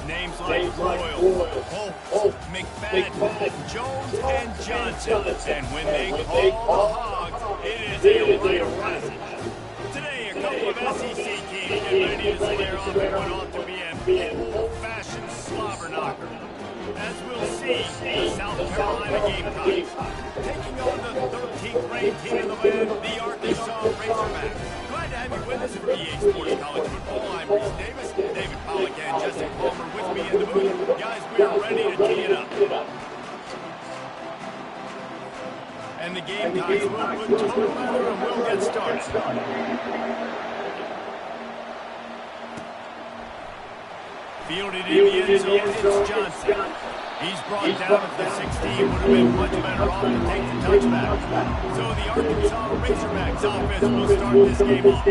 Names like Royal, Holt, McFadden, Jones, and Johnson. And when they call the Hogs, it is a rite of passage. Today, a couple of SEC teams get ready to square off in what ought to be an old-fashioned slobber knocker. As we'll see, the South Carolina Gamecocks taking on the 13th ranked team in the land, the Arkansas Razorbacks. Glad to have you with us for EA Sports College Football. I'm Reese Davis, David Pollack, and Justin Palmer with me in the booth. Guys, we are ready to tee it up. And the Gamecocks will put total matter and we'll get started. Fielded in the end zone, it's Johnson. He's brought down at the 16, would have been much better off to take the touchback. So the Arkansas Razorbacks offense will start this game off.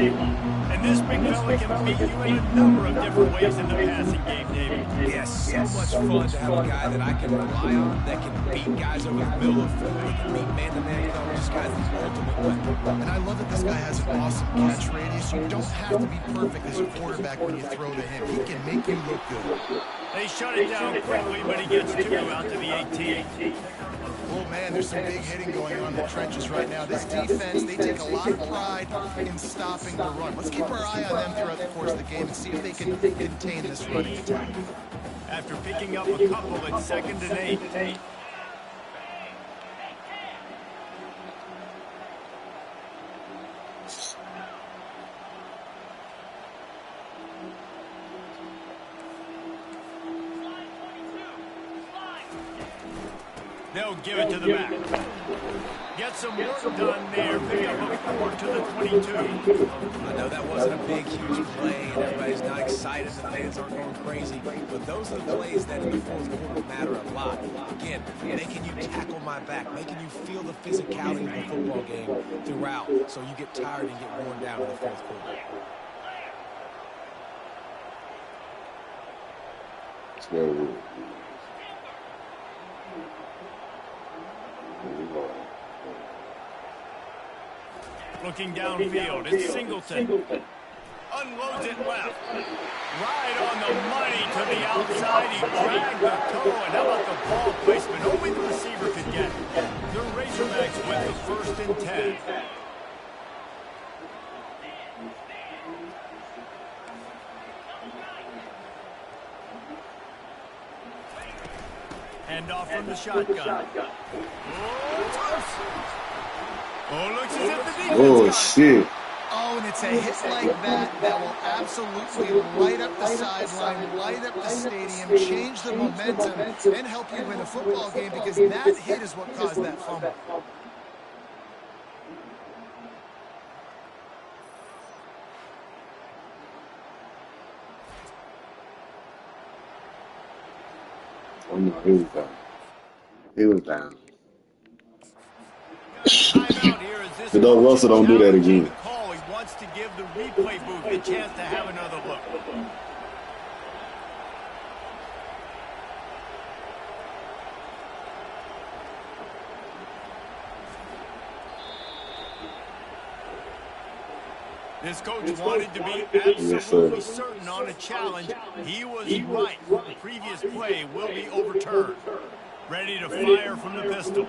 And this big fella can beat you in a number of different ways in the passing game, David. Yes, so much fun to have a guy that I can rely on, that can beat guys over the middle of the field, that can beat man-to-man coverage. This guy's the ultimate weapon. And I love that this guy has an awesome catch radius. You don't have to be perfect as a quarterback when you throw to him. He can make you look good. They shut it down quickly, but he gets two out to the 18. Oh, man, there's some big hitting going on in the trenches right now. This defense, they take a lot of pride in stopping the run. Let's keep our eye on them throughout the course of the game and see if they can contain this running attack. After picking up a couple at 2nd and 8. They'll give it to the back. Get some work done there. Pick up a 4 to the 22. I know that wasn't a big, huge play, and everybody's not excited. The fans aren't going crazy. But those are the plays that in the fourth quarter matter a lot. Again, making you tackle my back, making you feel the physicality of the football game throughout, so you get tired and get worn down in the fourth quarter. It's very good. Looking downfield, it's Singleton. Unloads it left. Right on the money to the outside. He dragged the toe. And how about the ball placement? Only the receiver could get it. The Razorbacks with the 1st and 10. Hand off from the shotgun. Oh, looks as if the defense Oh, shit. Oh, and it's a hit like that that will absolutely light up the sideline, light up the stadium, change the momentum, and help you win a football game, because that hit is what caused that fumble. Oh, no, he was down. He was down. But though Russell don't do that again. He wants to give the replay booth a chance to have another look. This coach wanted to be absolutely certain on a challenge. He was right. The previous play will be overturned. Ready to fire from the pistol.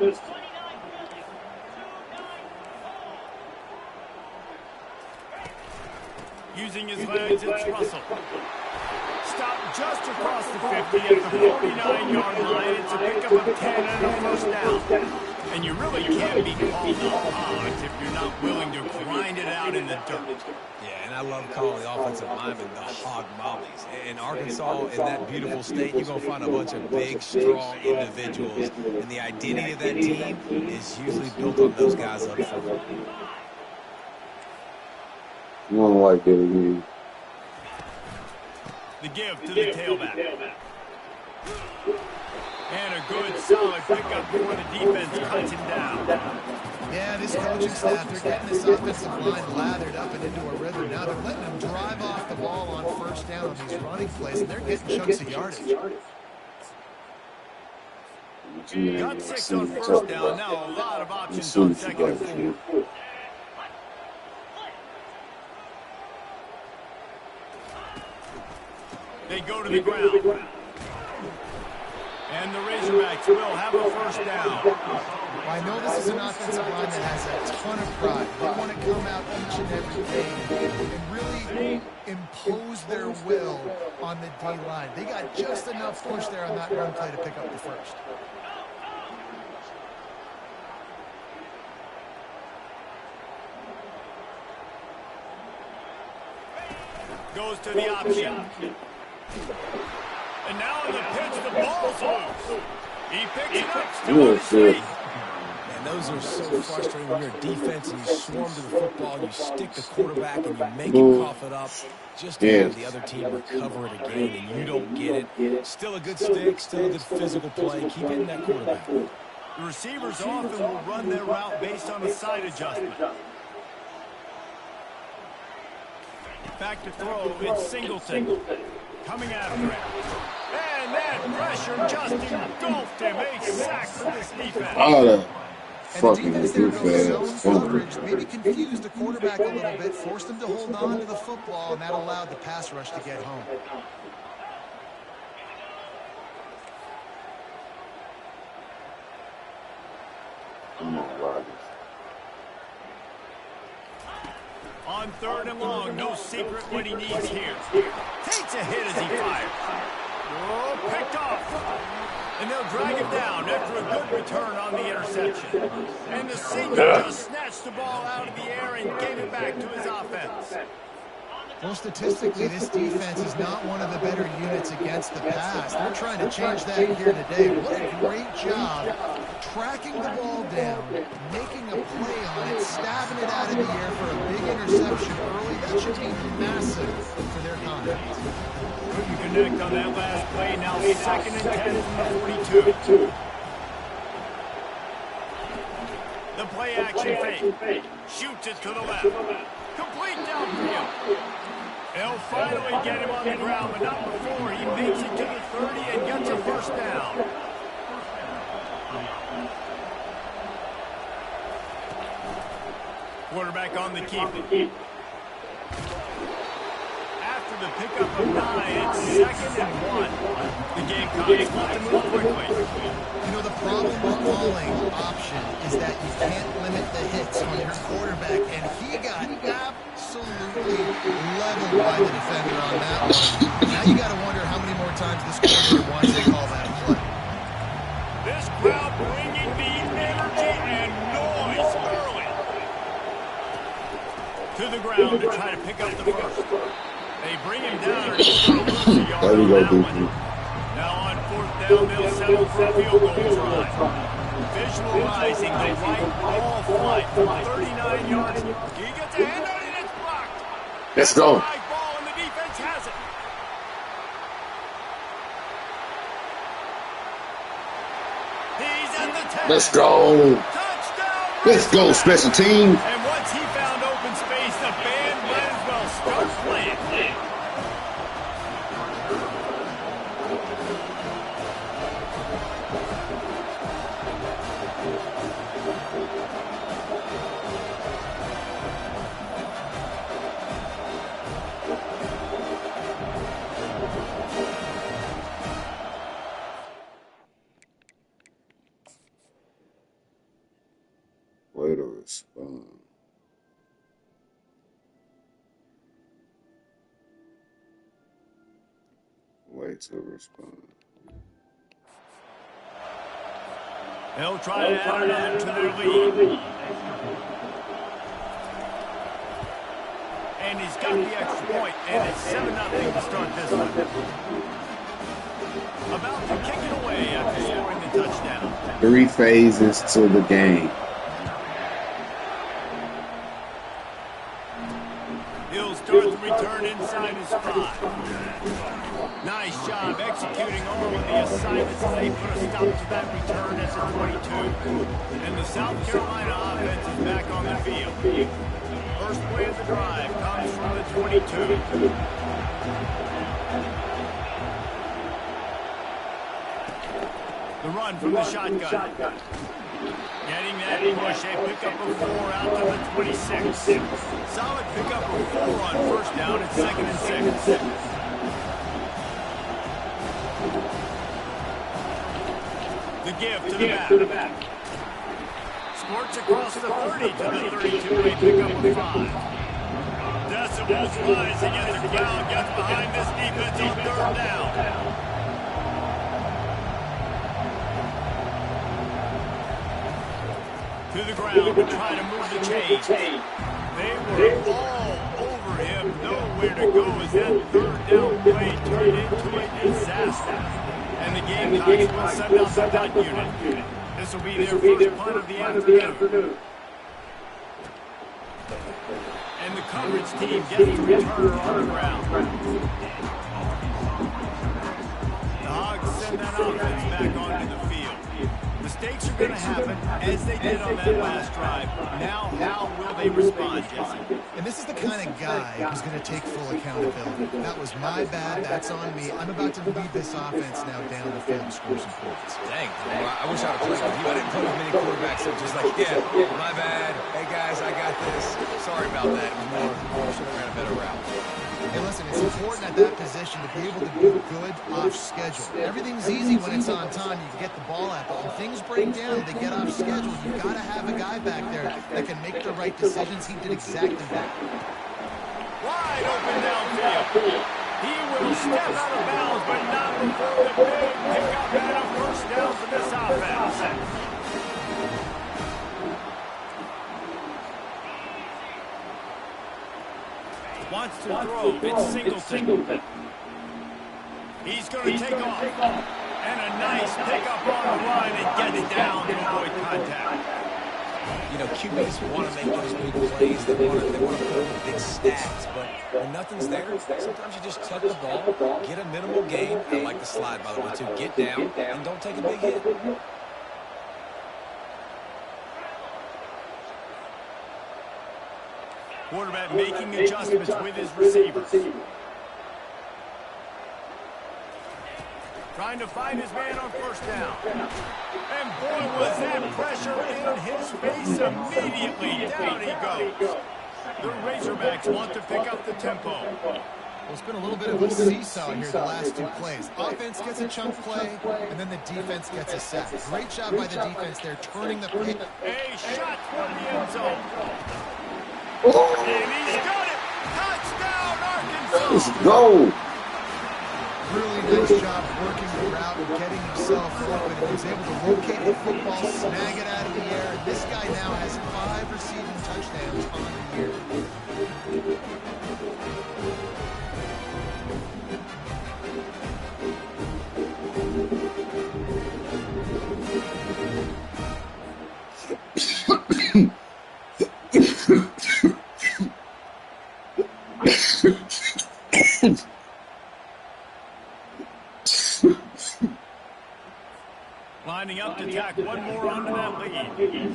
Using his legs, it's Russell. Stopped just across the 50 at the 49-yard line. It's a pickup of 10 and a 1st down. And you really can't be called off Hogs if you're not willing to grind it out in the dirt. Yeah, and I love calling the offensive linemen the hog mollies. In Arkansas, in that beautiful state, you're going to find a bunch of big, strong individuals. And the identity of that team is usually built on those guys up front. You don't like that again. The give to the tailback. And a good, solid pickup before the defense cuts him down. Yeah, this coaching staff, they're getting this offensive line lathered up and into a rhythm. Now they're letting them drive off the ball on first down on these running plays, and they're getting chunks of yardage. Got 6 on first down. Now a lot of options on second and 4. They go to the ground. And the Razorbacks will have a first down. Well, I know this is an offensive line that has a ton of pride. They want to come out each and every game and really impose their will on the D-line. They got just enough push there on that run play to pick up the first. Goes to the option. And now in the pitch, the ball's loose. He picks it up, still on his feet. And those are so frustrating when you're a defense and you swarm to the football, you stick the quarterback and you make him cough it up just to have the other team recover it again, and you don't get it. Still a good stick, still a good physical play. Keep hitting that quarterback. The receivers often will run their route based on a side adjustment. Back to throw, it's Singleton. Coming after it. And that pressure just engulfed him. A sack for this defense. Oh, that fucking defense zone coverage maybe confused the quarterback a little bit, forced him to hold on to the football, and that allowed the pass rush to get home. On 3rd and long, no secret what he needs here. Takes a hit as he fires. Oh, picked off. And they'll drag him down after a good return on the interception. And the senior just snatched the ball out of the air and gave it back to his offense. Well, statistically, this defense is not one of the better units against the pass. They're trying to change that here today. What a great job tracking the ball down, making a play on it, stabbing it out of the air for a big interception early. That should be massive for their conference. Couldn't connect on that last play. Now 2nd and 10 from the 42. The play action fake. Shoots it to the left. Complete downfield. They'll finally get him on the ground, but not before he makes it to the 30 and gets a first down. Quarterback on the keep. After the pickup of 9, it's 2nd and 1. The Gamecocks want to move quickly. You know, the problem with calling option is that you can't limit the hits on your quarterback, and he got absolutely leveled by the defender on that one. Now you got to wonder how many more times this coordinator wants to call that play. This crowd bringing the energy and noise early. To the ground to try to pick up the first. They bring him down and he's going to lose a yard on that one. Now on 4th down, they'll settle for a field goal try. Visualizing the right ball flight from 39 yards. He gets a hand on it, it's blocked. Let's go. High ball and the defense has it. He's at the 10. Let's go. Touchdown. Let's go, special teams. And once he found open space, the band might as well start playing. Way to respond. Way to respond. They'll try to add another to their lead. And he's got the extra point, and it's 7-0 to start this one. About to kick it away after scoring the touchdown. 3 phases to the game. He'll starts the return inside his 5. Nice job executing all of the assignments as they put a stop to that return at the 22. And the South Carolina offense is back on the field. First play of the drive comes from the 22. The run from the shotgun. Getting that push, a pickup of 4 out to the 26. Solid pickup of 4 on first down at 2nd and 6. The give to the back. Squirts across the 30 to the 32, a pickup of 5. Decibels rising as the crowd gets behind this defense on 3rd down. To the ground to try to move the chains. They were all over him, nowhere to go as that 3rd down play turned into a disaster. And the Gamecocks will send out the punt unit. This will be their first punt of the afternoon. And the coverage team gets the returner on the ground. The Hogs send that offense back onto the field. Mistakes are going to happen, as they did on that last drive. Now, how will they respond, Jesse? And this is the kind of guy who's going to take full accountability. That was my bad. That's on me. I'm about to lead this offense now down the field and score some points. Dang, I wish I would have played with you. I didn't play with many quarterbacks that were just like, yeah, my bad. Hey, guys, I got this. Sorry about that. It was more should have ran a better route. Hey, listen, it's important at that position to be able to be good off schedule. Everything's easy when it's on time. You can get the ball out, but when things break down, they get off schedule. You've got to have a guy back there that can make the right decisions. He did exactly that. Wide open downfield. He will step out of bounds, but not before the big pickup and a first down for this offense. Wants to throw. It's Singleton. He's going to take off. And a nice pickup on the run and gets down to avoid contact. You know, QBs want to make those big plays. They want to put up the big stats. But when nothing's there, sometimes you just tuck the ball, get a minimal gain. I like the slide, by the way, too. Get down and don't take a big hit. Quarterback making adjustments with his receivers. Trying to find his man on first down. And boy, was that pressure in his face immediately. Down he goes. The Razorbacks want to pick up the tempo. Well, it's been a little bit of a seesaw here the last 2 plays. Offense gets a chunk play, and then the defense gets a sack. Great job by the defense there, turning the pick. A shot from the end zone. And he's got it. Touchdown, Arkansas. Let's go. Really nice job working the route and getting himself open. He was able to locate the football, snag it out of the air. And this guy now has 5 receiving touchdowns on the year. Lining up to tack one more onto that lead.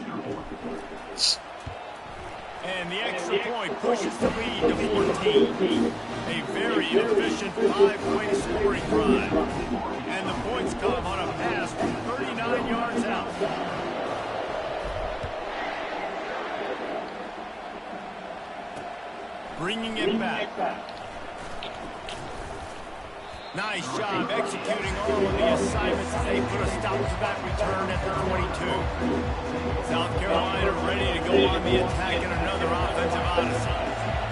And the extra point pushes the lead to 14. A very efficient 5-point scoring drive. And the points come on a pass from 39 yards out. Bringing it back. Nice job executing all of the assignments as they put a stop to that return at the 22. South Carolina ready to go on the attack in another offensive odyssey.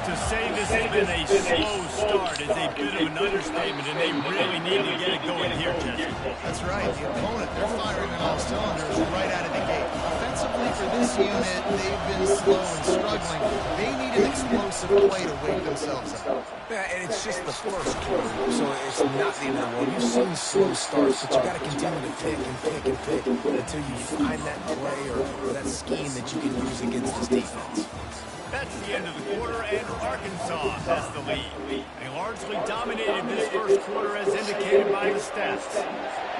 To say this has been a slow start is a bit of an understatement, and they really need to get it going here, Jesse. That's right. The opponent, they're firing on all cylinders right out of the gate. Offensively for this unit, they've been slow and struggling. They need an explosive play to wake themselves up. Yeah, and it's just the first quarter, so it's not the end of the world. You've seen slow starts, but you got to continue to pick and pick and pick until you find that play or that scheme that you can use against this defense. That's the end of the quarter, and Arkansas has the lead. They largely dominated this first quarter as indicated by the stats.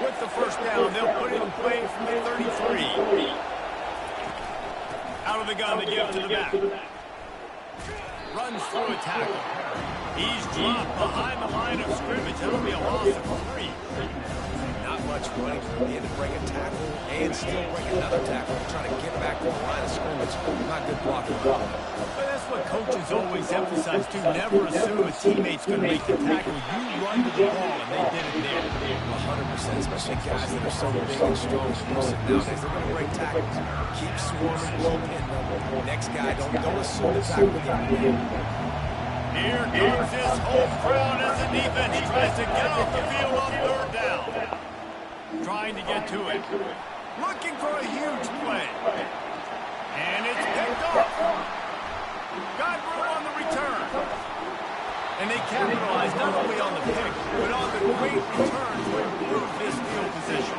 With the first down, they'll put it in play from the 33. Out of the gun to give to the back. Runs through a tackle. He's dropped behind the line of scrimmage. That'll be a loss of 3. Not much running. He had to break a tackle and still break another tackle to try to get back to the line of scrimmage. Not good blocking. But that's what coaches always emphasize, too. Never assume a teammate's going to make the tackle. You run to the ball, and they did it there. 100%, especially guys that are so big and strong and elusive nowadays. They're going to break tackles. Keep swarming, keep hitting them. Next guy, don't assume the tackle with him. Here comes this home crowd as the defense tries to get off the field on third down. Trying to get to it. Looking for a huge play. And it's picked off. Got room on the return. And they capitalized not only on the pick, but on the great return to improve this field position.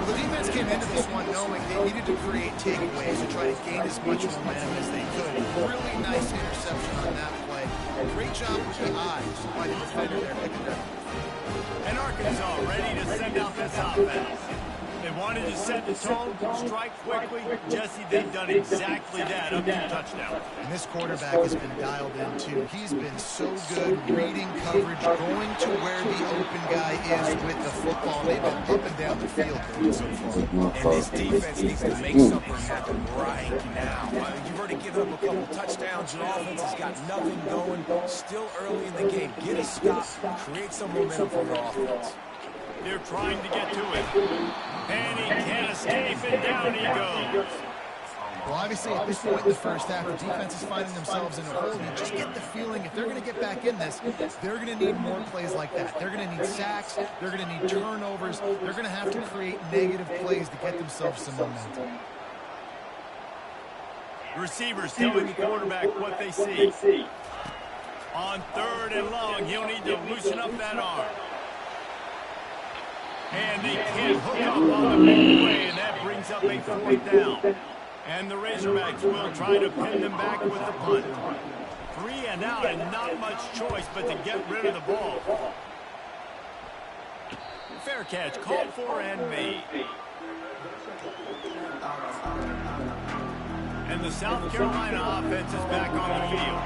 The defense came into this one knowing they needed to create takeaways to try to gain as much momentum as they could. Really nice interception on that play. Great job with the eyes by the defender there picking it up. And Arkansas ready to send out this offense. They wanted to set the tone, strike quickly. Jesse, they've done exactly that up to touchdown. And this quarterback has been dialed in, too. He's been so good reading coverage, going to where the open guy is with the football. They've been up and down the field so far. And this defense needs to make something happen right now. You've already given up a couple touchdowns. Your offense has got nothing going. Still early in the game. Get a stop. Create some momentum for your offense. They're trying to get to it. And he can't escape, and down he goes. Well, obviously, at this point in the first half, the defense is finding themselves in a hole. You just get the feeling if they're going to get back in this, they're going to need more plays like that. They're going to need sacks. They're going to need turnovers. They're going to have to create negative plays to get themselves some momentum. Receivers telling the quarterback what they see. On third and long, he'll need to loosen up that arm. And they can't hook up on the big play, and that brings up a fourth down. And the Razorbacks will try to pin them back with the punt. 3 and out, and not much choice but to get rid of the ball. Fair catch, called for and made. And the South Carolina offense is back on the field.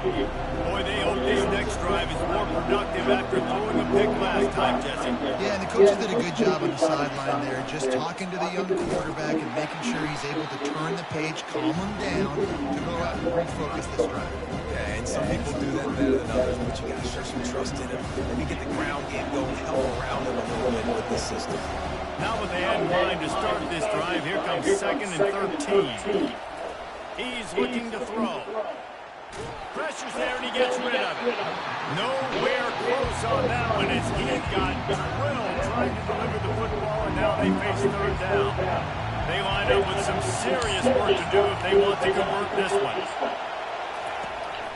Boy, they hope this next drive is more productive after throwing a pick last time, Jesse. Yeah, and the coaches did a good job on the sideline there, just talking to the young quarterback and making sure he's able to turn the page, calm him down, to go out and refocus this drive. Yeah, and some people do that better than others, but you got to show some trust in him. Maybe get the ground game going, help around him a little bit with this system. Now what they had in mind to start this drive, here comes 2nd and 13. He's looking to throw. Pressure's there, and he gets rid of it. Nowhere close on that one as he got drilled trying to deliver the football, and now they face third down. They line up with some serious work to do if they want to convert this one.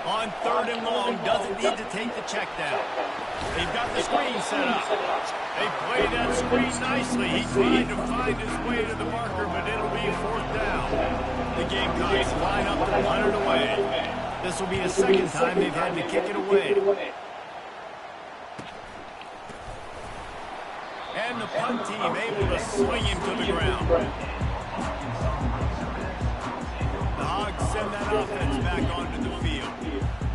On third and long, doesn't need to take the check down. They've got the screen set up. They play that screen nicely. He tried to find his way to the marker, but it'll be fourth down. The Gamecocks line up to punt it away. This will be the second time they've had to kick it away. And the punt team able to swing him to the ground. The Hogs send that offense back onto the field.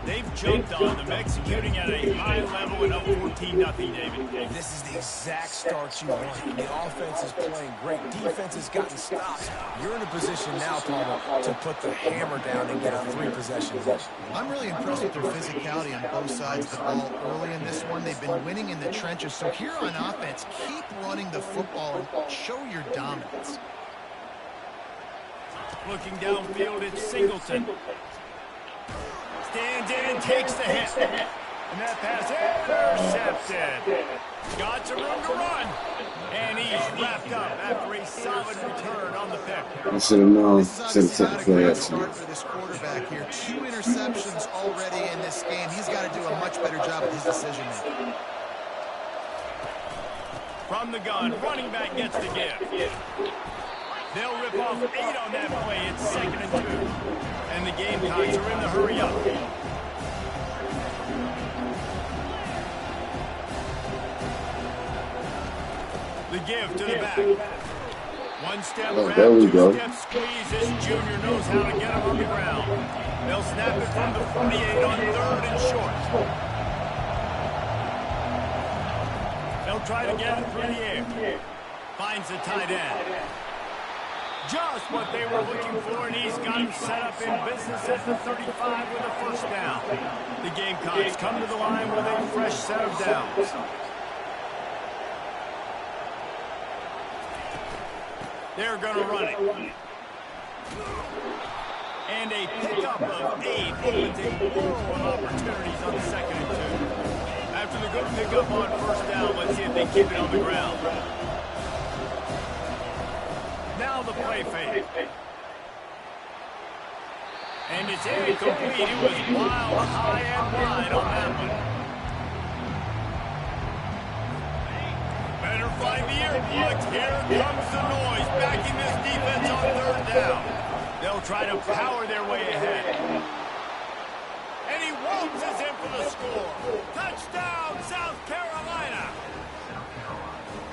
They've jumped on them, executing at a high level and up 14-0, David. This is the exact start you want. The offense is playing great. Defense has gotten stops. You're in a position now, Palmer, to put the hammer down and get a 3-possession lead. I'm really impressed with their physicality on both sides of the ball early in this one. They've been winning in the trenches. So here on offense, keep running the football and show your dominance. Looking downfield, it's Singleton. Stands in and takes the hit. And that pass intercepted. Got some room to run. And he's wrapped up after a solid return on the pick. I should have known. This Should is have took the play, a actually. start for this quarterback here. 2 interceptions already in this game. He's got to do a much better job with his decision making. From the gun, running back gets the give. They'll rip off 8 on that play. It's 2nd and 2. And the Gamecocks are in the hurry up. The give to the back. One step grab, two step squeeze. This junior knows how to get him on the ground. They'll snap it from the 48 on 3rd and short. They'll try to get it through the air. Finds the tight end. Just what they were looking for, and he's got him set up in business at the 35 with a first down. The Gamecocks come to the line with a fresh set of downs. They're going to run it. And a pickup of 8 opens a world of opportunities on 2nd and 2. After the good pickup on first down, let's see if they keep it on the ground. Now the play fake. And it's incomplete. It was wild, high, and wide on that one. Better find the earplugs. Here comes the noise. Backing this defense on 3rd down. They'll try to power their way ahead. And he waltzes in for the score. Touchdown, South Carolina.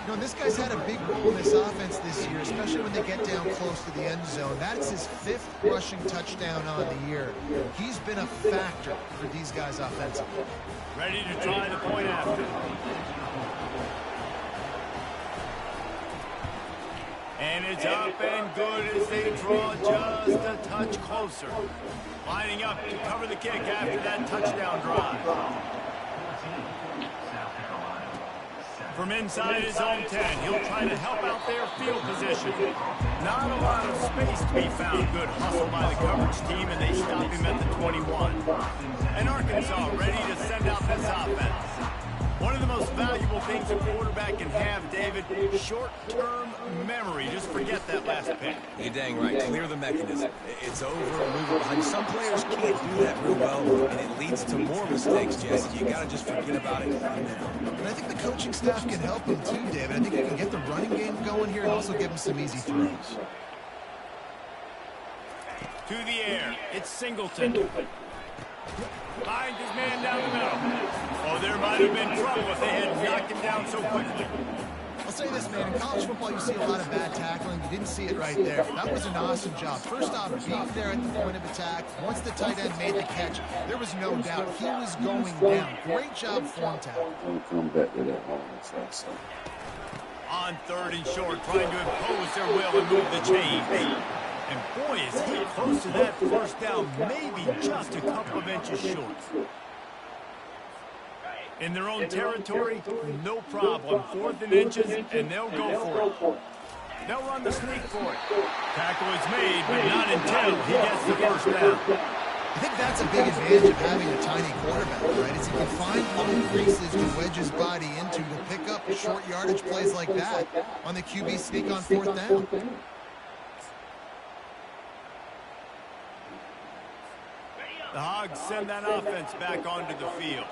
You know, this guy's had a big role in this offense this year, especially when they get down close to the end zone. That's his 5th rushing touchdown on the year. He's been a factor for these guys offensively. Ready to try the point after. And it's up and good as they draw just a touch closer. Lining up to cover the kick after that touchdown drive. From inside his own 10, he'll try to help out their field position. Not a lot of space to be found. Good hustle by the coverage team, and they stop him at the 21. And Arkansas ready to send out this offense. One of the most valuable things a quarterback can have, David, short-term memory. Just forget that last pick. You're dang right. Clear the mechanism. It's over, move it behind. Some players can't do that real well, and it leads to more mistakes, Jesse. You got to just forget about it now. And I think the coaching staff can help him too, David. I think he can get the running game going here and also give him some easy throws. To the air. It's Singleton. Finds his man down the middle. Oh, there might have been trouble if they had knocked him down so quickly. I'll say this, man. In college football, you see a lot of bad tackling. You didn't see it right there. That was an awesome job. First off, being there at the point of attack. Once the tight end made the catch, there was no doubt he was going down. Great job form tackle. Come back to that home side. On 3rd and short, trying to impose their will and move the chains. And boy, is he close to that first down, maybe just a couple of inches short. In their own territory, no problem. 4th and inches, and they'll go for it. They'll run the sneak for it. Tackle is made, but not until he gets the first down. I think that's a big advantage of having a tiny quarterback, right? Is he can find little creases to wedge his body into to pick up short yardage plays like that on the QB sneak on 4th down. The Hogs send that offense back onto the field.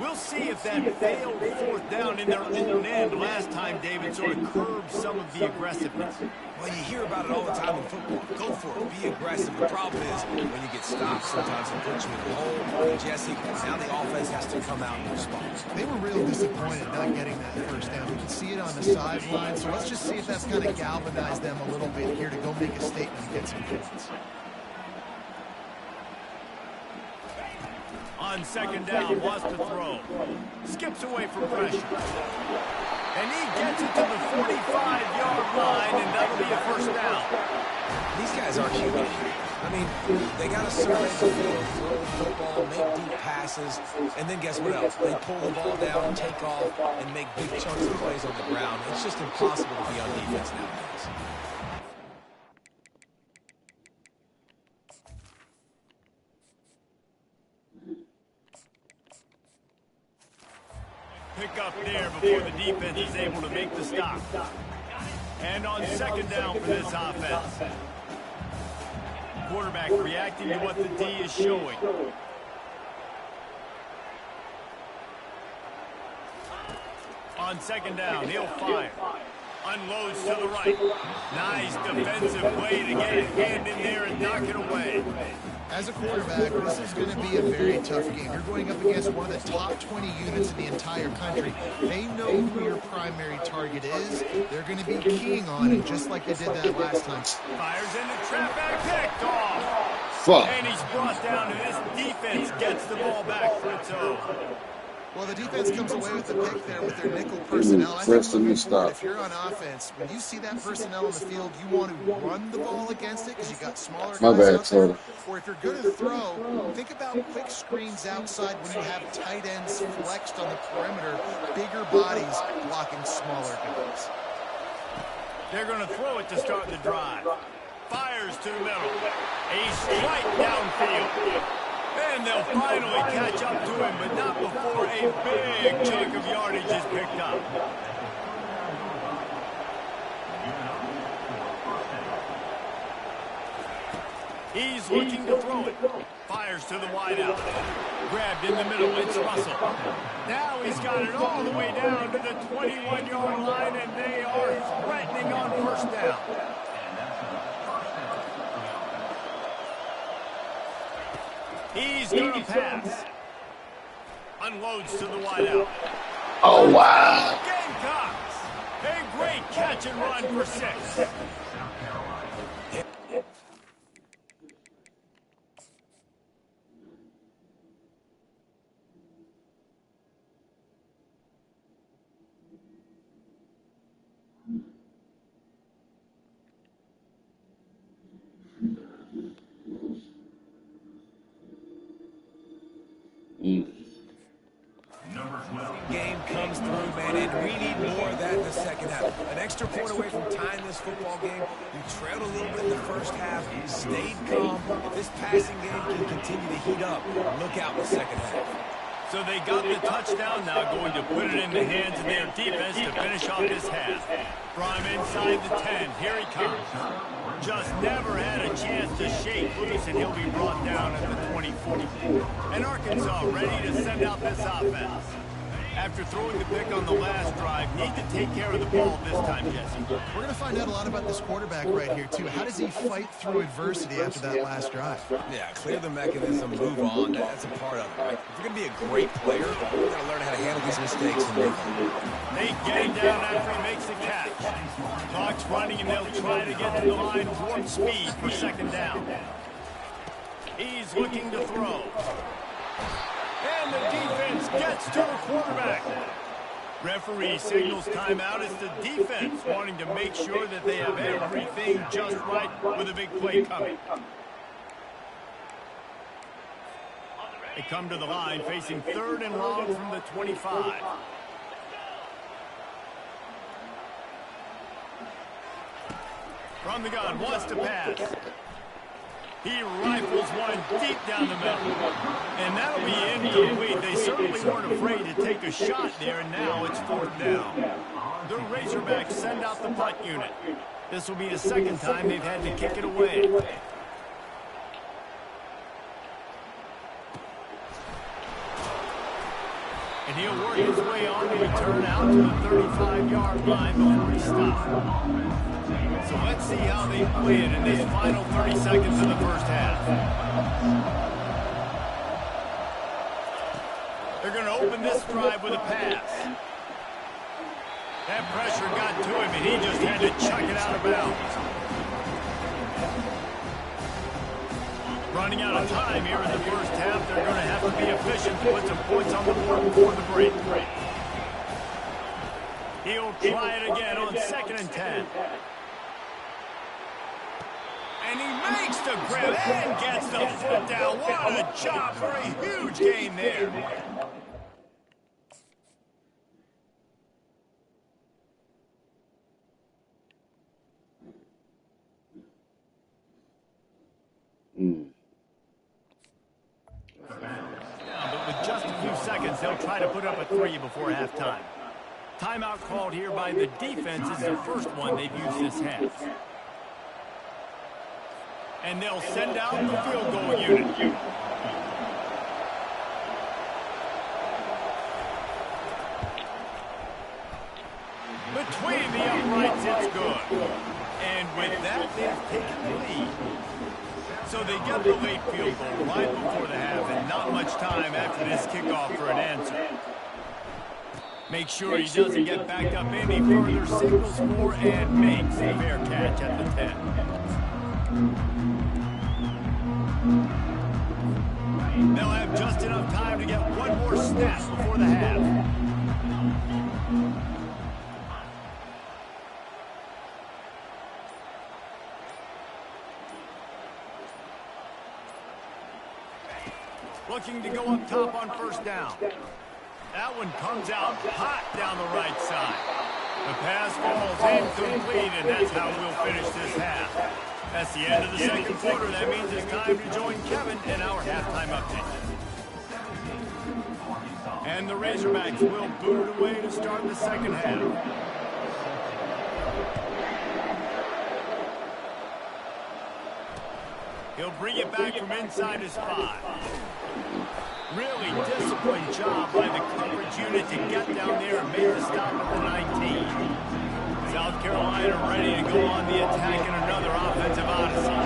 We'll see if that failed 4th down in their own end last time, David, sort of curbed some of the aggressiveness. Well, you hear about it all the time in football. Go for it. Be aggressive. The problem is when you get stopped, sometimes it puts you in a hole. And Jesse, now the offense has to come out and respond. They were real disappointed not getting that first down. We can see it on the sideline. So let's just see if that's kind of galvanized them a little bit here to go make a statement and get some points. On 2nd down, wants to throw. Skips away from pressure. And he gets it to the 45-yard line, and that'll be a first down. These guys aren't human. I mean, they got to survey the field, throw the football, make deep passes, and then guess what else? They pull the ball down, take off, and make big chunks of plays on the ground. It's just impossible to be on defense nowadays. Pick up there before the defense is able to make the stop. And on 2nd down for this offense. Quarterback reacting to what the D is showing. On 2nd down, he'll fire. Unloads to the right. Nice defensive play to get a hand in there and knock it away. As a quarterback, this is going to be a very tough game. You're going up against one of the top 20 units in the entire country. They know who your primary target is. They're going to be keying on it, just like they did that last time. Fires into trap and picked off. Fuck. And he's brought down, and this defense gets the ball back for its own. Well, the defense comes away with the pick there with their nickel personnel. I think moving forward, if you're on offense, when you see that personnel on the field, you want to run the ball against it because you got smaller guys out there. Or if you're going to throw, think about quick screens outside when you have tight ends flexed on the perimeter, bigger bodies blocking smaller guys. They're going to throw it to start the drive. Fires to the middle. A strike downfield. And they'll finally catch up to him, but not before a big chunk of yardage is picked up. He's looking to throw it. Fires to the wideout. Grabbed in the middle. It's Russell. Now he's got it all the way down to the 21-yard line, and they are threatening on first down. He's going to pass. Unloads to the wideout. Oh, wow. Gamecocks. A great catch and run for 6. Game comes through, man, and we need more of that in the second half. An extra point away from tying this football game. You trailed a little bit in the first half, stayed calm. If this passing game can continue to heat up, look out in the second half. So they got the touchdown, now going to put it in the hands of their defense to finish off this half. From inside the 10, here he comes. Just never had a chance to shake loose, and he'll be brought down at the 24. And Arkansas ready to send out this offense. After throwing the pick on the last drive, need to take care of the ball this time, Jesse. We're going to find out a lot about this quarterback right here, too. How does he fight through adversity after that last drive? Yeah, clear the mechanism, move on. That's a part of it, right? If you're going to be a great player, you've got to learn how to handle these mistakes and move on. They get him down after he makes the catch. Clock's running, and they'll try to get to the line warp speed for second down. He's looking to throw. And the defense gets to the quarterback. Referee signals timeout as the defense wanting to make sure that they have everything just right with a big play coming. They come to the line facing 3rd and long from the 25. From the gun, wants to pass. He rifles one deep down the middle. And that'll be incomplete. They certainly weren't afraid to take a shot there, and now it's 4th down. The Razorbacks send out the punt unit. This will be the second time they've had to kick it away. And he'll work his way on to return out to the 35-yard line before he stops. So let's see how they play it in these final 30 seconds of the first half. They're going to open this drive with a pass. That pressure got to him, and he just had to chuck it out of bounds. Running out of time here in the first half, they're going to have to be efficient to put some points on the board before the break. He'll try it again on 2nd and 10. And he makes the grab and gets the foot down. What a job for a huge gain there. But with just a few seconds, they'll try to put up a 3 before halftime. Timeout called here by the defense is the first one they've used this half. And they'll send out the field goal unit. Between the uprights, it's good. And with that, they've taken the lead. So they get the late field goal right before the half and not much time after this kickoff for an answer. Make sure he doesn't get backed up any further, signals for and makes a fair catch at the 10. They'll have just enough time to get one more snap before the half. Looking to go up top on first down. That one comes out hot down the right side. The pass falls incomplete, and that's how we'll finish this half. That's the end of the second quarter. That means it's time to join Kevin in our halftime update. And the Razorbacks will boot it away to start the second half. He'll bring it back from inside his 5. Really disciplined job by the coverage unit to get down there and make the stop at the 19. South Carolina ready to go on the attack in another offensive odyssey.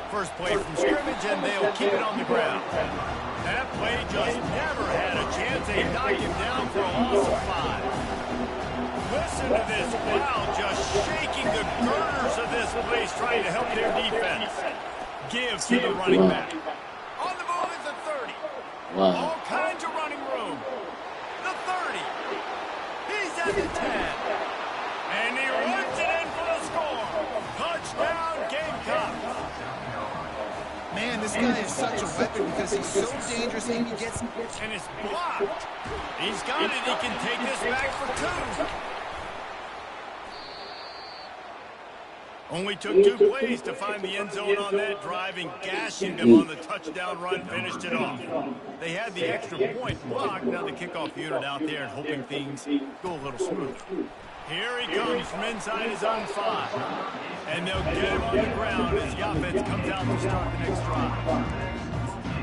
First play from scrimmage, and they'll keep it on the ground. That play just never had a chance. They knock him down for a loss of 5. Listen to this crowd just shaking the girders of this place, trying to help their defense. Give to the running back. On the move is the 30. Wow. All kinds of running room. The 30. He's at the 10. And he runs it in for the score. Touchdown, Gamecocks. Man, this guy is such a weapon because he's so dangerous and he gets... And it's blocked. He's got it. He can take this back for 2. Only took 2 plays to find the end zone on that drive, and gashing them on the touchdown run finished it off. They had the extra point blocked. Now the kickoff unit out there and hoping things go a little smoother. Here he comes from inside his own 5. And they'll get him on the ground as the offense comes out to start the next drive.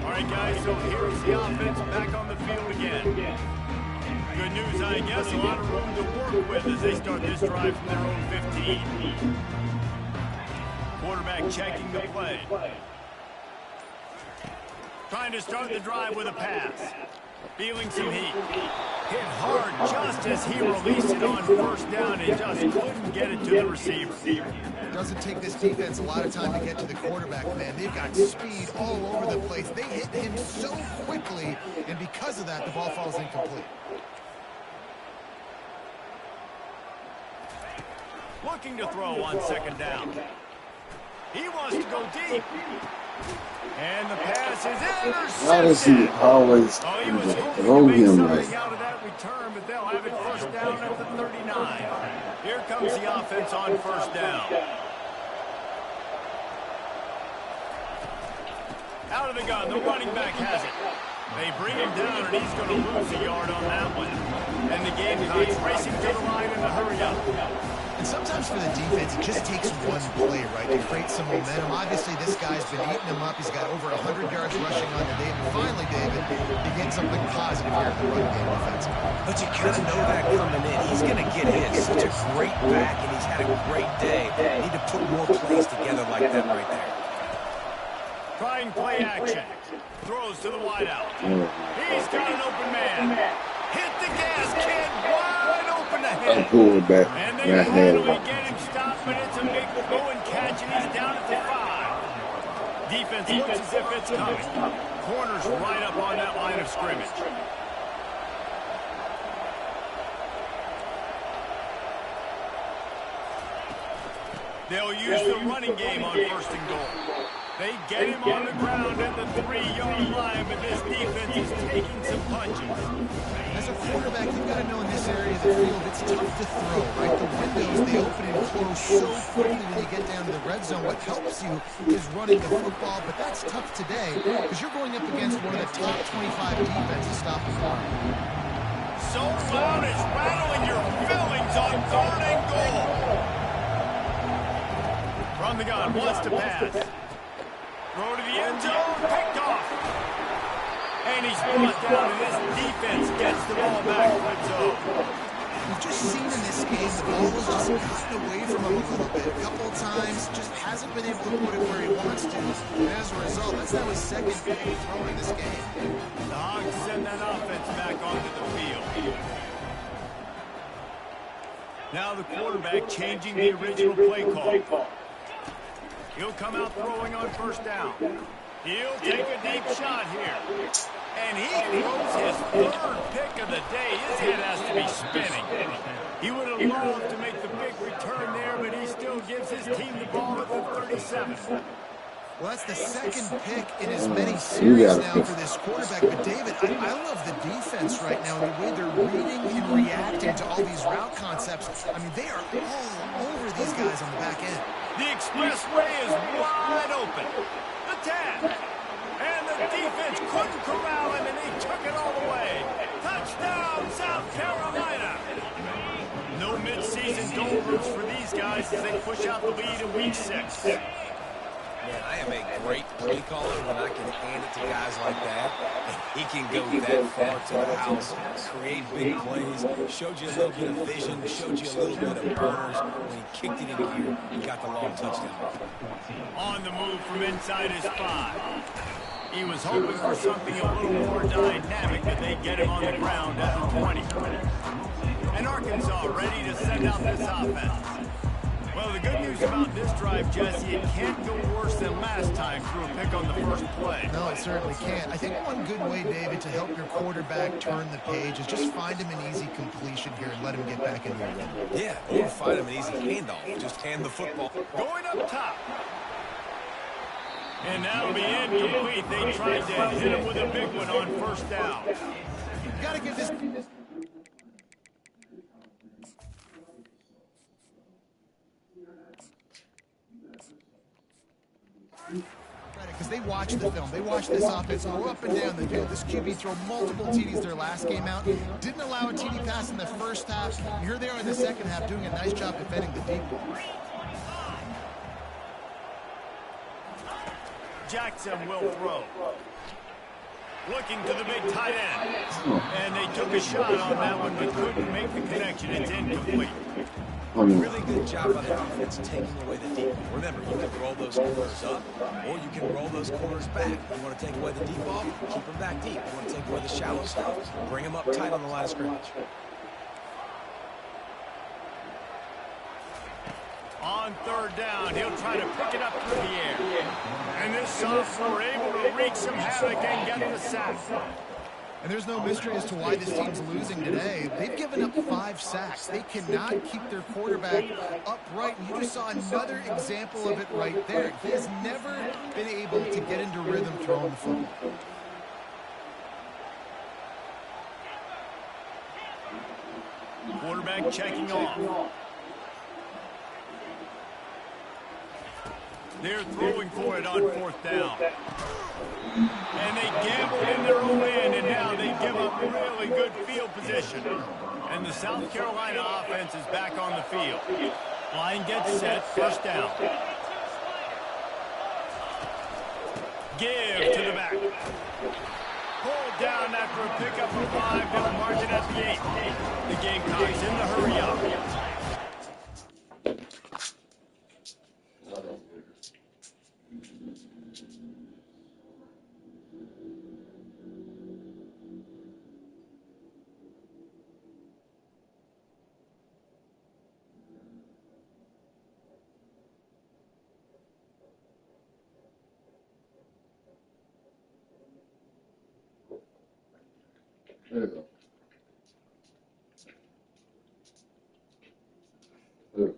All right, guys, so here's the offense back on the field again. Good news, I guess, a lot of room to work with as they start this drive from their own 15. Quarterback checking the play. Trying to start the drive with a pass. Feeling some heat. Hit hard just as he released it on first down and just couldn't get it to the receiver. Doesn't take this defense a lot of time to get to the quarterback, man. They've got speed all over the place. They hit him so quickly, and because of that, the ball falls incomplete. Looking to throw on second down. He wants to go deep. And the pass is intercepted. Why does he always He was hoping throw to make him something like out of that return, but they'll have it first down at the 39. Here comes the offense on first down. Out of the gun, the running back has it. They bring him down, and he's going to lose a yard on that one. And the Gamecocks racing to the line in a hurry up. And sometimes for the defense, it just takes one play, right, to create some momentum. Obviously, this guy's been eating him up. He's got over 100 yards rushing on the day. And finally, David, you get something positive here in the run game offensively. But you kind of know that coming in. He's going to get his. Such a great back, and he's had a great day. Need to put more plays together like that right there. Trying play action. Throws to the wideout. He's got an open man. Hit the gas, kid. Wide open ahead. quarterback. And they finally get him stopped, but it's a big throw and catch, and he's down at the 5. Defense looks as if it's coming. Corner's right up on that line of scrimmage. They'll use the running game on first and goal. They get him on the ground at the 3-yard line, but this defense is taking some punches. As a quarterback, you've got to know in this area of the field, it's tough to throw, right? The windows, they open and close so quickly when you get down to the red zone. What helps you is running the football, but that's tough today because you're going up against one of the top 25 defenses stopping the run. So loud it's rattling your fillings on 3rd and goal. From the gun, wants to pass. Throw to the end zone, picked off. And he's brought down, and this defense gets the ball back for its own. We've just seen in this game the ball has just gotten away from him a little bit. A couple of times, just hasn't been able to put it where he wants to. And as a result, that's now his second big throw in this game. The Hogs send that offense back onto the field. Now the quarterback changing the original play call. He'll come out throwing on first down. He'll take a deep shot here. And he throws his third pick of the day. His head has to be spinning. He would have loved to make the big return there, but he still gives his team the ball at the 37. Well, that's the second pick in as many series now for this quarterback. But, David, I love the defense right now, the way they're reading and reacting to all these route concepts. I mean, they are all over these guys on the back end. The expressway is wide open. The 10. And the defense couldn't corral him, and he took it all the way. Touchdown, South Carolina. No midseason doldrums for these guys as they push out the lead in Week 6. Man, I am a great play caller when I can hand it to guys like that. And he can go that far to the house, create big plays, showed you a little bit of vision, showed you a little bit of burners. When he kicked it in gear, he got the long touchdown. On the move from inside his 5. He was hoping for something a little more dynamic, but they get him on the ground at the 20. And Arkansas ready to send out this offense. Well, the good news about this drive, Jesse, it can't go worse than last time through a pick on the first play. No, it certainly can't. I think one good way, David, to help your quarterback turn the page is just find him an easy completion here and let him get back into it. Yeah, or find him an easy handoff. Just hand the football. Going up top. And that'll be incomplete. They tried to hit him with a big one on first down. You got to give this... because they watch the film. They watch this offense go up and down the field. This QB throw multiple TDs their last game out. Didn't allow a TD pass in the first half. Here they are in the second half doing a nice job defending the deep ball. Jackson will throw. Looking to the big tight end. And they took a shot on that one, but couldn't make the connection. It's incomplete. Really good job by the offense taking away the deep ball. Remember, you can roll those corners up, or you can roll those corners back. You want to take away the deep ball, keep them back deep. You want to take away the shallow stuff, bring them up tight on the line of scrimmage. On third down, he'll try to pick it up through the air. And this sophomore able to wreak some havoc and get the sack. And there's no mystery as to why this team's losing today. They've given up 5 sacks. They cannot keep their quarterback upright. And you just saw another example of it right there. He has never been able to get into rhythm throwing the football. Quarterback checking off. They're throwing for it on fourth down. And they gambled in their own end, and now they give up really good field position. And the South Carolina offense is back on the field. Line gets set, first down. Give to the back. Pulled down after a pickup of 5, they'll march it at the 8. The Gamecocks in the hurry up. There you go. There.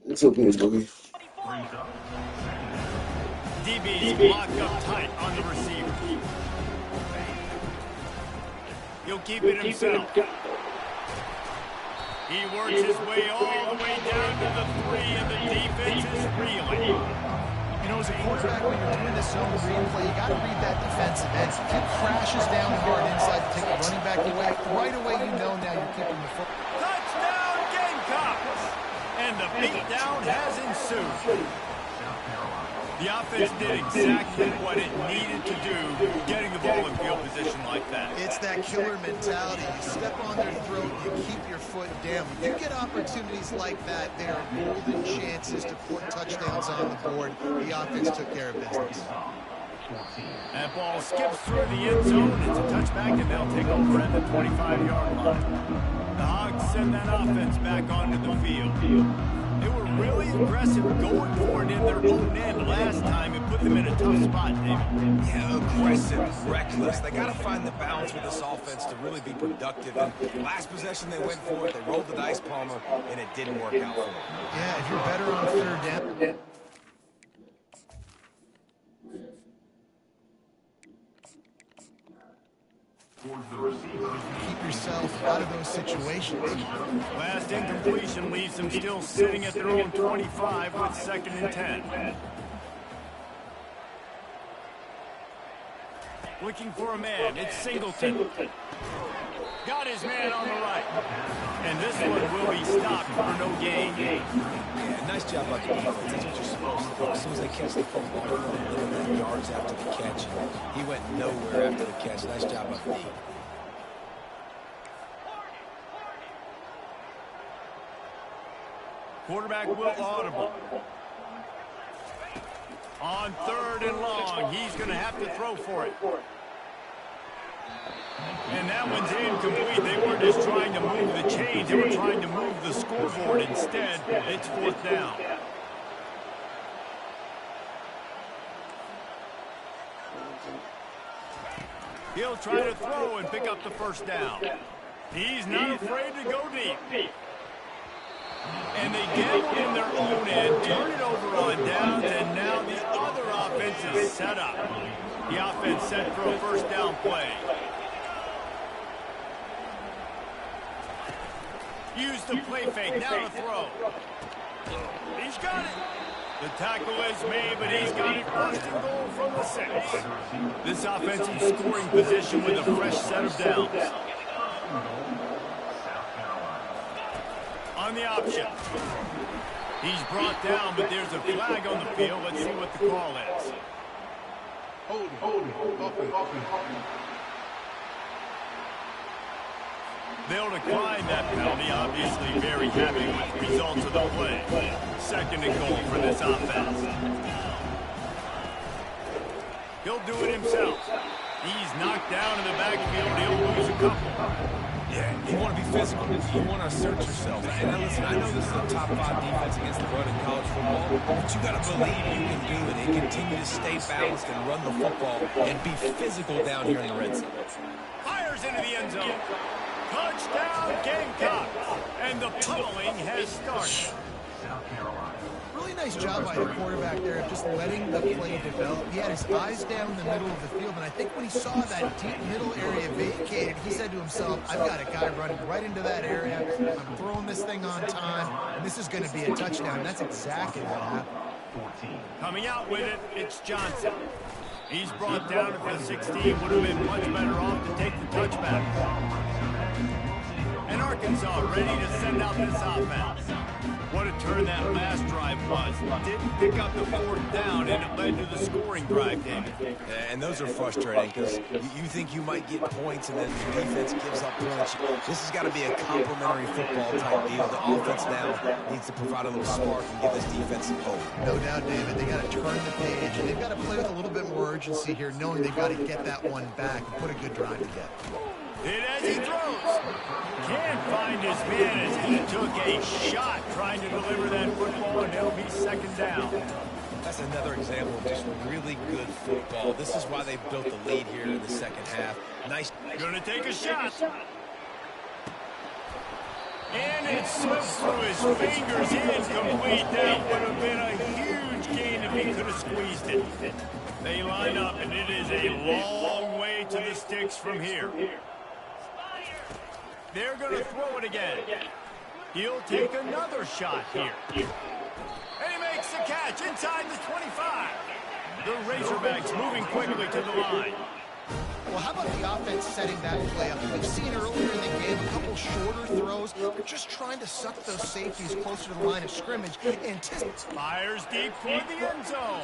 It's okay, Boogie. DB's blocked up tight on the receiver. He'll keep it himself. He works his way all the way down to the 3, and the defense is reeling. You know, as a quarterback, when you're doing this zone read play, you got to read that defensive end. If he crashes down hard inside to take the running back away, right away you know now you're keeping the foot. Touchdown, Gamecocks! And the beatdown has ensued. The offense did exactly what it needed to do, getting the ball in field position like that. It's that killer mentality. You step on their throat, you keep your foot down. When you get opportunities like that, there are golden chances to put touchdowns on the board. The offense took care of business. That ball skips through the end zone. It's a touchback, and they'll take over at the 25-yard line. The Hogs send that offense back onto the field. They were really aggressive going for it in their own end last time and put them in a tough spot, David. Yeah, aggressive, reckless. They got to find the balance with this offense to really be productive. And last possession they went for it, they rolled the dice, Palmer, and it didn't work out for them. Yeah, if you're better on third down. Keep yourself out of those situations. Last incompletion leaves them still sitting at their own 25 with 2nd and 10. Looking for a man, it's Singleton. Got his man on the right. And this one will be stopped for no gain. Yeah, nice job by the defense. That's what you're supposed to do. As soon as they catch the football, they want to limit yards after the catch. He went nowhere after the catch. Nice job by the defense. Quarterback will audible. On 3rd and long, he's going to have to throw for it. And that one's incomplete. They weren't just trying to move the chains. They were trying to move the scoreboard. Instead, it's 4th down. He'll try to throw and pick up the 1st down. He's not afraid to go deep. And they gamble in their own end, turn it over on downs, and now the other offense is set up. The offense set for a 1st down play. Use the play fake, now to throw. He's got it. The tackle is made, but he's got it 1st and goal from the 6. This offense in scoring position with a fresh set of downs. On the option. He's brought down, but there's a flag on the field. Let's see what the call is. They'll decline that penalty, obviously very happy with the results of the play. 2nd and goal for this offense. He'll do it himself. He's knocked down in the backfield. He'll lose a couple. Yeah, you want to be physical. You want to assert yourself. And now listen, I know this is a top 5 defense against the run in college football, but you got to believe you can do it and continue to stay balanced and run the football and be physical down here in the red zone. Fires into the end zone. Touchdown, Gamecocks. And the pummeling has started. Really nice job by the quarterback there of just letting the play develop. He had his eyes down in the middle of the field, and I think when he saw that deep middle area vacated, he said to himself, I've got a guy running right into that area. I'm throwing this thing on time, and this is going to be a touchdown. And that's exactly what happened. Coming out with it, it's Johnson. He's brought down at the 16. Would have been much better off to take the touchback. And Arkansas ready to send out this offense. What a turn that last drive was. Didn't pick up the 4th down, and it led to the scoring drive, David. And those are frustrating because you think you might get points and then the defense gives up points. This has got to be a complimentary football type deal. The offense now needs to provide a little spark and give this defense some hope. No doubt, David. They got to turn the page, and they've got to play with a little bit more urgency here, knowing they've got to get that one back and put a good drive together. It as he throws. Can't find his man as he took a shot trying to deliver that football, and it'll be 2nd down. That's another example of just really good football. This is why they built the lead here in the 2nd half. Nice. Gonna take a shot. And it slipped through his fingers, incomplete. That would have been a huge gain if he could have squeezed it. They line up, and it is a long way to the sticks from here. They're going to throw it again. He'll take another shot here. And he makes the catch inside the 25. The Razorbacks moving quickly to the line. Well, how about the offense setting that play up? We've seen earlier in the game a couple shorter throws. They're just trying to suck those safeties closer to the line of scrimmage. Fires deep toward the end zone.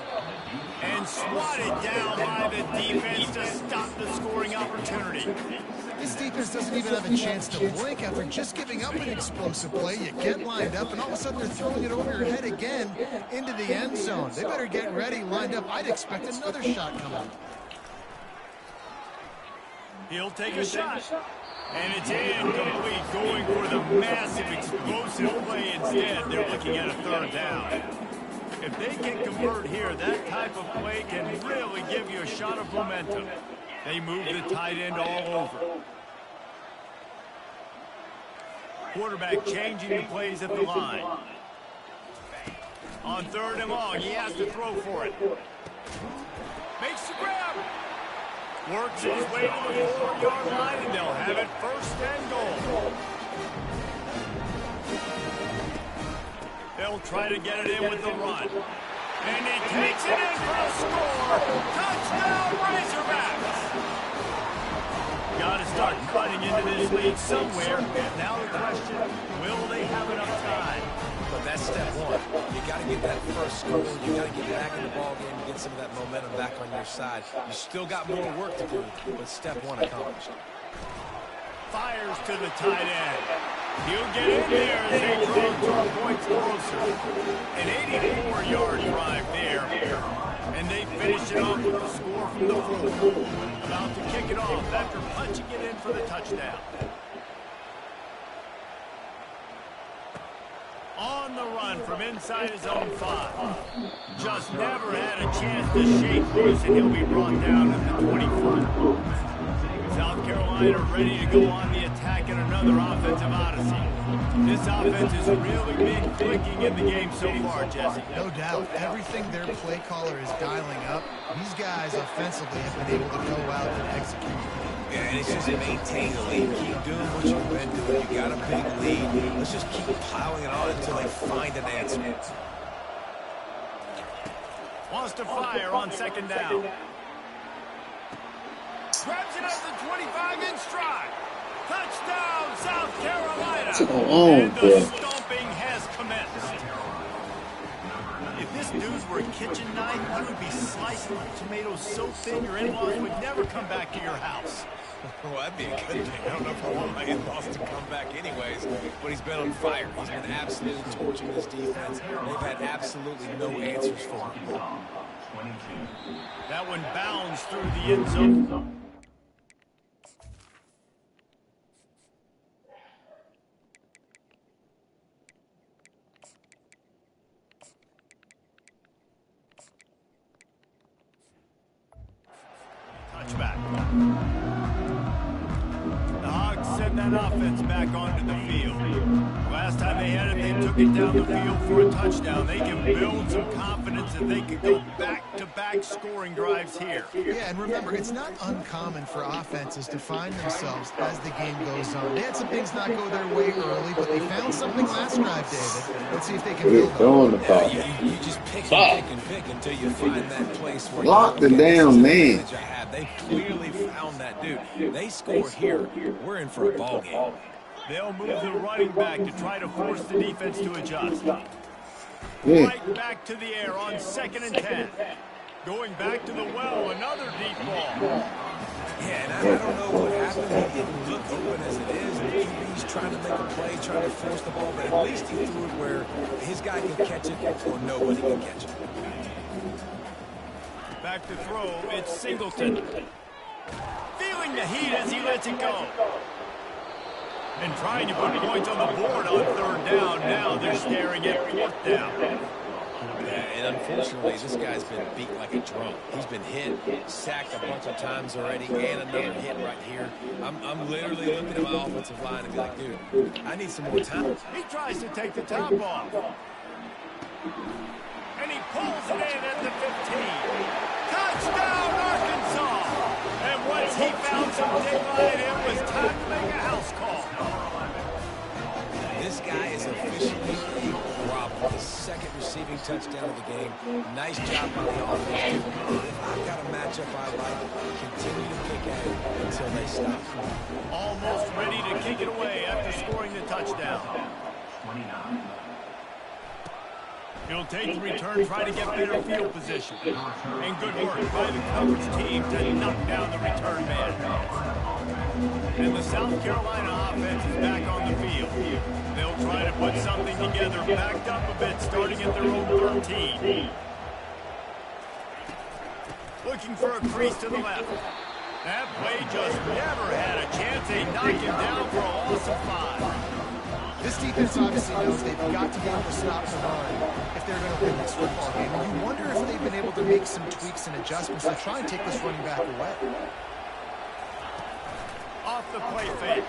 And swatted down by the defense to stop the scoring opportunity. This defense doesn't even have a chance to blink after just giving up an explosive play. You get lined up, and all of a sudden they're throwing it over your head again into the end zone. They better get ready, lined up. I'd expect another shot coming. He'll take a shot. And it's incomplete, going for the massive explosive play instead. They're looking at a third down. If they can convert here, that type of play can really give you a shot of momentum. They move the tight end all over. Quarterback changing the plays at the line. On 3rd and long, he has to throw for it. Makes the grab. Works his way to the 4-yard line, and they'll have it 1st and goal. They'll try to get it in with the run. And he takes it in for a score. Touchdown, Razorbacks! Got to start cutting into this lead somewhere. Now the question, will they have enough time? But that's step one. You got to get that first score. You got to get back in the ball game and get some of that momentum back on your side. You still got more work to do, but step one accomplished. Fires to the tight end. He'll get in there as they draw 2 points closer. An 84-yard drive there. And they finish it off with the score from the 4. About to kick it off after punching it in for the touchdown. On the run from inside his own 5. Just never had a chance to shake loose, and he'll be brought down at the 25. South Carolina ready to go on the attack in another offensive odyssey. This offense has really been clicking in the game so far, Jesse. No doubt. Everything their play caller is dialing up, these guys offensively have been able to go out and execute. Yeah, and it's just maintain the lead. Keep doing what you've been doing. You got a big lead. Let's just keep plowing it on until they find an answer. Wants to fire on 2nd down. Grabs it at the 25 in stride. Touchdown, South Carolina. And the stomping has commenced. If this dude were a kitchen knife, he would be slicing tomatoes so thin your in-laws would never come back to your house. Well, that'd be a good thing. I don't know if I want my in-laws to come back anyways, but he's been on fire. He's been absolutely torching this defense. They've had absolutely no answers for him. That one bounds through the end zone. Touchback. The Hogs send that offense back onto the field. Last time they had it, they took it down the field for a touchdown. They can build some confidence that they can go back-to-back scoring drives here. Yeah, and remember, it's not uncommon for offenses to find themselves as the game goes on. They had some things not go their way early, but they found something last drive, David. Let's see if they can build on it. Yeah, you just pick and pick until you find that place where lock the damn man. They clearly found that dude. They score here. We're in for a ball game. They'll move the running back to try to force the defense to adjust. Yeah. Right back to the air on 2nd and 10. Going back to the well, another deep ball. Yeah, and I don't know what happened. He didn't look open as it is. The QB's trying to make a play, trying to force the ball, but at least he threw it where his guy can catch it or nobody can catch it. Back to throw, it's Singleton. Feeling the heat as he lets it go. And trying to put points on the board on 3rd down. Now they're staring at 4th down. Yeah, and unfortunately, this guy's been beat like a drum. He's been hit, sacked a bunch of times already, and another hit right here. I'm literally looking at my offensive line and be like, dude, I need some more time. He tries to take the top off. And he pulls it in at the 15. Touchdown, Arkansas! And once he found some daylight, it was time to make a house call. This guy is officially a problem. His second receiving touchdown of the game. Nice job by the offense. If I've got a matchup I like, continue to kick at it until they stop. Almost ready to kick it away after scoring the touchdown. He'll take the return, try to get better field position. And good work by the coverage team to knock down the return man. And the South Carolina offense is back on the field. They'll try to put something together, backed up a bit, starting at their own 13. Looking for a crease to the left. That play just never had a chance. They knock him down for a loss of 5. This defense obviously knows they've got to be able to stop the run if they're going to win this football game. And you wonder if they've been able to make some tweaks and adjustments to try and take this running back away. Off the play fake.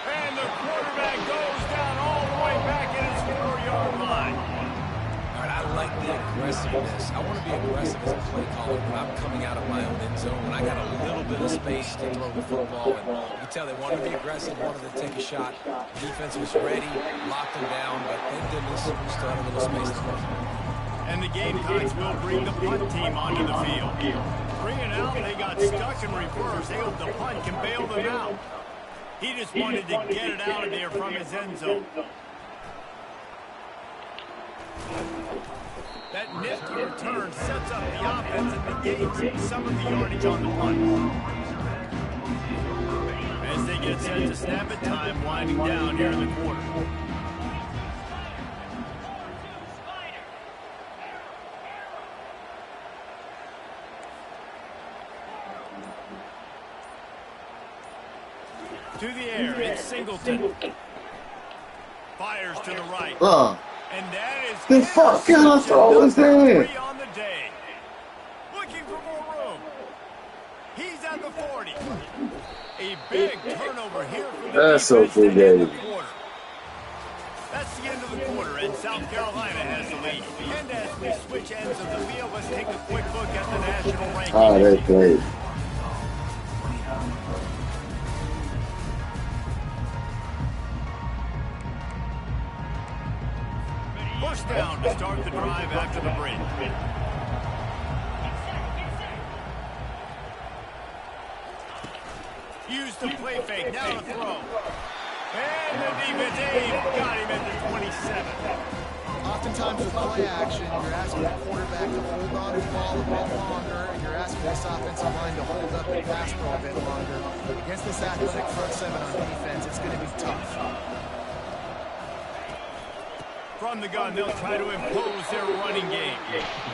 And the quarterback goes down all the way back at his 4-yard line. All right, I like the aggressiveness. I want to be aggressive as a play caller when I'm coming out of my own end zone, when I got a little bit of space to throw the football. And you can tell they wanted to be aggressive, wanted to take a shot. The defense was ready, locked them down, but thank goodness we still had a little space to work. And the Gamecocks will bring the punt team onto the field. Bringing out, they got stuck in reverse. They hope the punt can bail them out. He just wanted to get it out of there from his end zone. That nifty return sets up the offense and negates some of the yardage on the punt. As they get set to snap it, time winding down here in the quarter. To the air, it's Singleton. Fires to the right. And that is the fuck kind of throw is that? On the day. Looking for more room. He's at the 40. A big turnover here for the That's so defense cool, to end the baby. quarter. That's the end of the quarter, and South Carolina has the lead. And as we switch ends of the field, let's take a quick look at the national rankings. Oh, they played. First down to start the drive after the break. Use the play fake, now to throw. And the defense got him at the 27. Oftentimes with play action, you're asking the quarterback to hold on to the ball a bit longer, and you're asking this offensive line to hold up and pass for a bit longer. Against this athletic front seven on defense, it's going to be tough. From the gun, they'll try to impose their running game.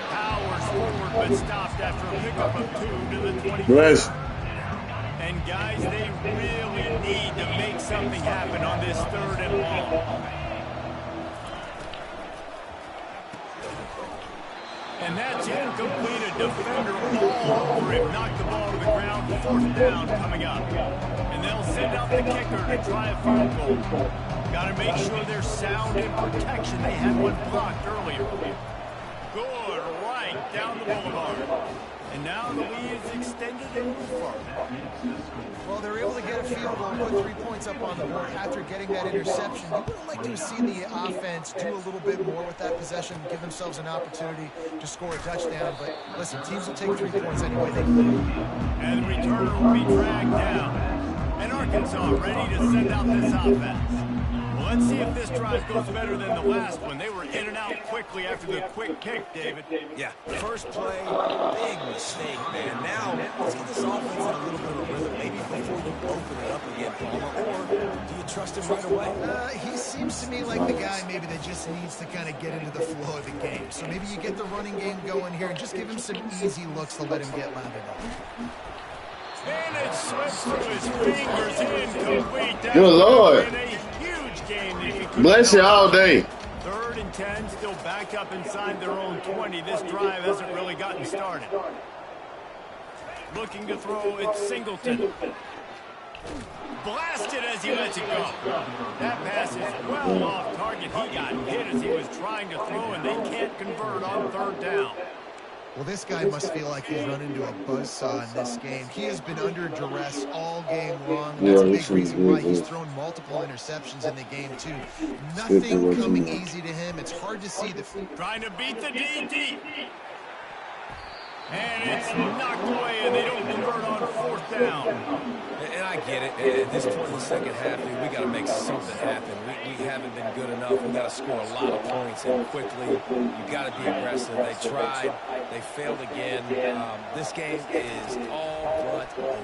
Powers forward, but stopped after a pickup of 2 to the 20. Bless. And guys, they really need to make something happen on this 3rd and long. And that's incomplete. A defender all over him. Knocked the ball to the ground. 4th down coming up. And they'll send out the kicker to try a field goal. Got to make sure they're sound in protection. They had one blocked earlier. Good right down the boulevard. And now the lead is extended and moved forward. Well, they're able to get a field goal and put 3 points up on the board after getting that interception. You would have liked to have seen the offense do a little bit more with that possession, give themselves an opportunity to score a touchdown. But listen, teams will take 3 points anyway they can. And the returner will be dragged down. And Arkansas ready to send out this offense. Well, let's see if this drive goes better than the last one. They were in and out quickly after the quick kick, David. Yeah, first play, big mistake, man. Now, let's get this offense in a little bit of a rhythm. Maybe before you open it up again, Palmer, or do you trust him right away? He seems to me like the guy maybe that just needs to kind of get into the flow of the game. So maybe you get the running game going here and just give him some easy looks to let him get landed on. And it slips through his fingers, incomplete. Good Lord. In a huge game. Bless you all day. 3rd and 10, still backed up inside their own 20. This drive hasn't really gotten started. Looking to throw, it's Singleton. Blasted as he lets it go. That pass is well off target. He got hit as he was trying to throw, and they can't convert on 3rd down. Well, this guy must feel like he's run into a buzzsaw in this game. He has been under duress all game long. That's a big reason why he's thrown multiple interceptions in the game, too. Nothing coming easy to him. It's hard to see the... Trying to beat the DT. And it's knocked away, and they don't convert on fourth down. And I get it. At this point in the second half, dude, we got to make something happen. We haven't been good enough. We got to score a lot of points and quickly. You got to be aggressive. They tried. They failed again. This game is all but over.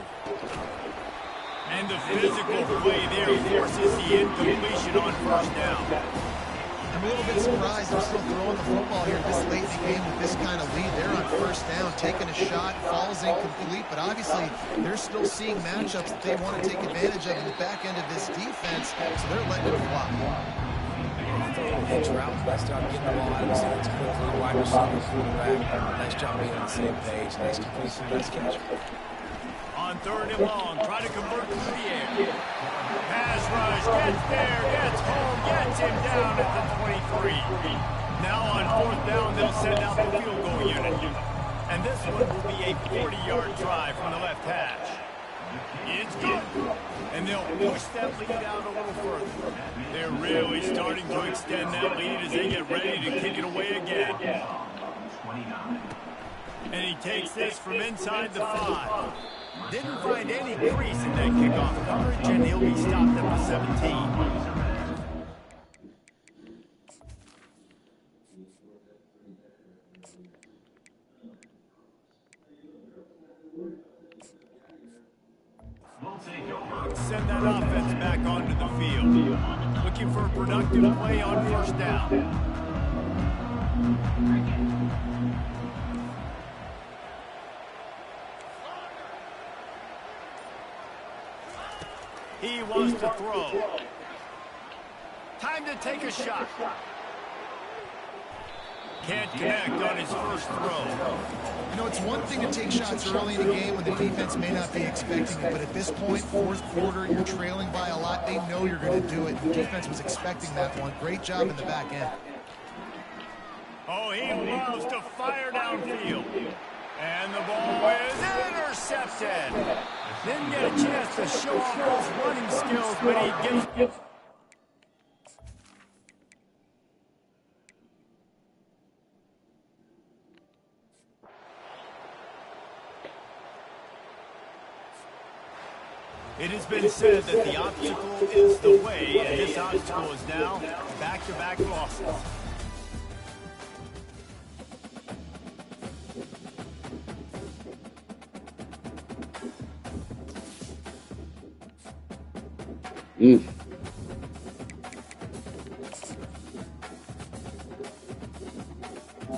And the physical play there forces the incompletion on first down. I'm a little bit surprised they're still throwing the football here this late in the game with this kind of lead. They're on first down, taking a shot, falls incomplete, but obviously they're still seeing matchups that they want to take advantage of in the back end of this defense, so they're letting it fly. Hitch route, nice job getting the ball out of his hands quickly. Wide receiver, quarterback, nice job being on the same page. Nice completion, nice catch. On third and long, try to convert through the air. Pass rush, gets there, gets home, gets him down at the 23. Now on fourth down, they'll send out the field goal unit. And this one will be a 40-yard drive from the left hash. It's good. And they'll push that lead out a little further. They're really starting to extend that lead as they get ready to kick it away again. And he takes this from inside the 5. Didn't find any crease in that kickoff coverage, and he'll be stopped at the 17. Send that offense back onto the field. Looking for a productive play on first down. He wants to throw. Time to take a shot. Can't connect on his first throw. You know, it's one thing to take shots early in the game when the defense may not be expecting it, but at this point, fourth quarter, you're trailing by a lot. They know you're going to do it. The defense was expecting that one. Great job in the back end. Oh, he loves to fire downfield. And the ball is intercepted. Didn't get a chance to show off those running skills, but he gets... It has been said that the obstacle is the way, and this obstacle is now back-to-back losses. Mm.